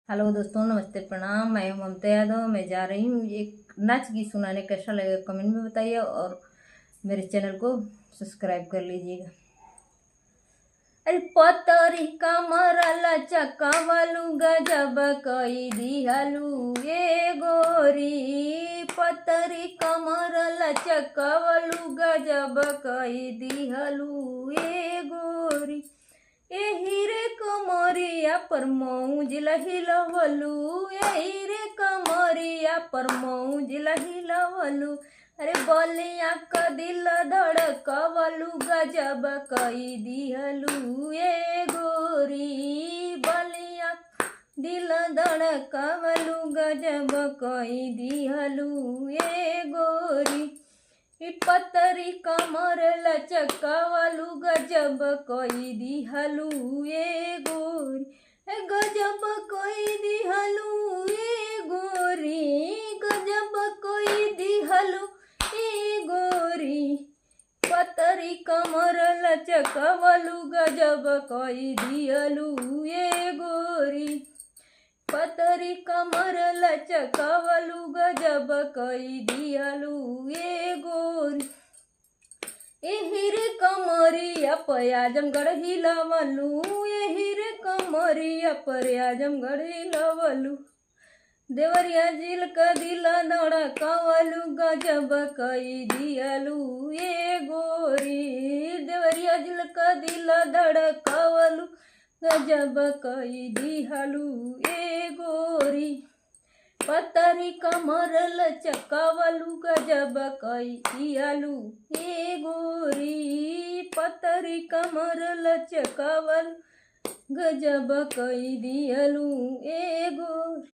Hello दोस्तों, नमस्ते, प्रणाम। मैं हूं ममता यादव। मैं जा रही हूँ एक नाच गीत सुनाने। कैसा लगेगा कमेंट में बताइए और मेरे चैनल को सब्सक्राइब कर लीजिएगा। अरे पतरी कमर लचकवलू गजब कई दिहलू ये गोरी। पतरी कमर लचकवलू गजब कई दिहलू ये गोरी। एही रे कमरिया पर मौज लहिलवलू। एही रे कमरिया पर मौज लहिलवलू। अरे बलिया क दिल धड़कवलू गजब कई दिहलू ए गोरी। बलिया दिल धड़कवलू गजब कई दिहलू ए गोरी। पतरी कमर लचकवलू गजब कई दिहलू ए गोरी। गजब कई दिहलू ए गोरी। गजब कई दिहलू ए गोरी। पतरी कमर लचकवलू गजब कई दिहलू ए गोरी। पतरी कमर लचकवलू गजब कई दिहलू ए गोरी। एही रे कमरिया पर आजमगढ़ हिलवलू। एही रे कमरिया पर आजमगढ़ हिलवलू। देवरिया जिल क दिल धड़कवलू गजब कई दिहलू ए गोरी। देवरिया जिल क दिल धड़कवलू गजब कई दिहलू ए गोरी। पतरी कमर लचकवलू गजब कई दिहलू ए गोरी। पतरी कमर लचकवलू गजब कई दिहलू ए